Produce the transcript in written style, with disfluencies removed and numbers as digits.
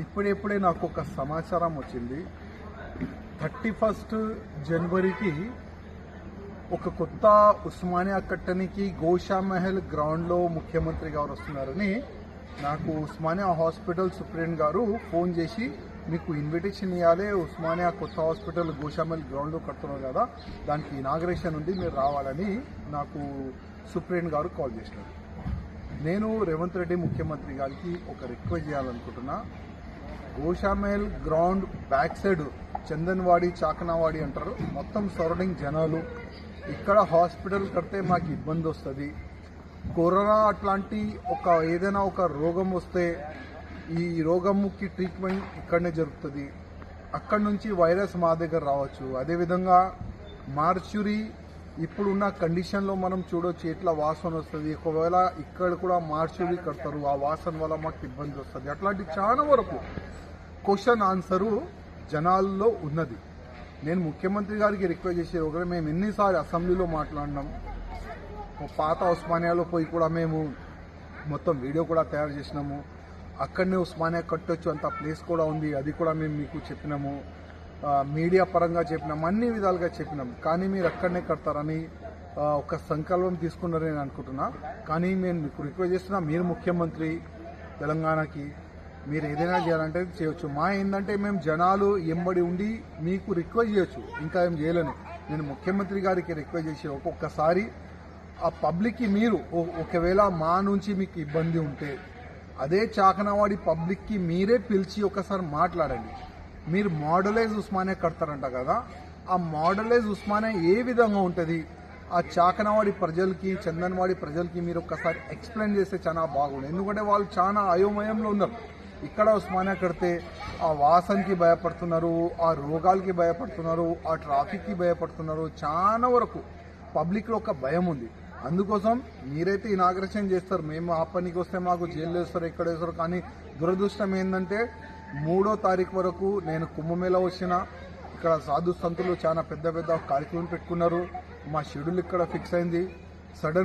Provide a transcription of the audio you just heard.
ఇప్పుడే నాకు ఒక సమాచారం వచ్చింది. 31 జనవరికి ఒక కొత్త ఉస్మానియా కట్టనికి గోషా మహల్ గ్రౌండ్లో ముఖ్యమంత్రి గారు వస్తున్నారని నాకు ఉస్మానియా హాస్పిటల్ సూపరింటెండెంట్ గారు ఫోన్ చేసి, మీకు ఇన్విటేషన్ ఇవ్వాలి, ఉస్మానియా కొత్త హాస్పిటల్ గోషా మహల్ గ్రౌండ్లో కడుతున్నారు కదా, దానికి ఇనాగ్రేషన్ ఉంది, మీరు రావాలని నాకు సూపరింటెండెంట్ గారు కాల్ చేసినారు. నేను రేవంత్ రెడ్డి ముఖ్యమంత్రి గారికి ఒక రిక్వెస్ట్ చేయాలనుకుంటున్నా. Gosha Mahal ground back side Chandanwadi, చాకనావాడి అంటారు, మొత్తం సరౌండింగ్ జనాలు. ఇక్కడ హాస్పిటల్ కడితే మాకు ఇబ్బంది వస్తుంది. కరోనా అట్లాంటి ఏదైనా ఒక రోగం వస్తే ఈ రోగంకి ట్రీట్మెంట్ ఇక్కడనే జరుగుతుంది. అక్కడి నుంచి వైరస్ మా దగ్గర రావచ్చు. అదేవిధంగా మార్చురీ ఇప్పుడున్న కండిషన్లో మనం చూడొచ్చు ఎట్లా వాసన వస్తుంది. ఒకవేళ ఇక్కడ కూడా మార్చురీ కడతారు, ఆ వాసన వల్ల మాకు ఇబ్బంది వస్తుంది. అట్లాంటి చాలా వరకు క్వశ్చన్ ఆన్సరు జనాల్లో ఉన్నది. నేను ముఖ్యమంత్రి గారికి రిక్వెస్ట్ చేసే ఒకవేళ మేము ఎన్నిసార్లు అసెంబ్లీలో మాట్లాడినాం, పాత ఉస్మానియాలో పోయి కూడా మేము మొత్తం వీడియో కూడా తయారు చేసినాము. అక్కడనే ఉస్మానియా కట్టొచ్చు అంత ప్లేస్ కూడా ఉంది, అది కూడా మేము మీకు చెప్పినాము. మీడియా పరంగా చెప్పినాం, అన్ని విధాలుగా చెప్పినాం. కానీ మీరు అక్కడనే కడతారని ఒక సంకల్పం తీసుకున్నారని నేను అనుకుంటున్నా. కానీ నేను మీకు రిక్వెస్ట్ చేస్తున్నా, మీరు ముఖ్యమంత్రి తెలంగాణకి, మీరు ఏదైనా చేయాలంటే చేయొచ్చు. ఏంటంటే మేము జనాలు ఎంబడి ఉండి మీకు రిక్వెస్ట్ చేయొచ్చు, ఇంకా ఏం చేయలేను. నేను ముఖ్యమంత్రి గారికి రిక్వెస్ట్ చేసి ఒక్కొక్కసారి ఆ పబ్లిక్కి మీరు ఒకవేళ మా నుంచి మీకు ఇబ్బంది ఉంటే అదే చాకనవాడి పబ్లిక్కి మీరే పిలిచి ఒకసారి మాట్లాడండి. మీరు మోడలైజ్ ఉస్మానియా కడతారంట కదా, ఆ మోడలైజ్ ఉస్మానియా ఏ విధంగా ఉంటుంది, ఆ చాకనవాడి ప్రజలకి, చందన్వాడి ప్రజలకి మీరు ఒక్కసారి ఎక్స్ప్లెయిన్ చేస్తే చాలా బాగుంది. ఎందుకంటే వాళ్ళు చాలా అయోమయంలో ఉన్నారు. ఇక్కడ ఉస్మానియా కడితే ఆ వాసనకి భయపడుతున్నారు, ఆ రోగాలకి భయపడుతున్నారు, ఆ ట్రాఫిక్కి భయపడుతున్నారు. చాలా వరకు పబ్లిక్లో ఒక భయం ఉంది. అందుకోసం మీరైతే ఇనాగ్రేషన్ చేస్తారు, మేము ఆ పనికి వస్తే మాకు జైలు వేస్తారు, ఎక్కడ వేస్తారు. కానీ దురదృష్టం ఏంటంటే 3వ తారీఖు వరకు నేను కుంభమేళ వచ్చిన, ఇక్కడ సాధు సంతులు చాలా పెద్ద పెద్ద కార్యక్రమం పెట్టుకున్నారు. మా షెడ్యూల్ ఇక్కడ ఫిక్స్ అయింది. సడన్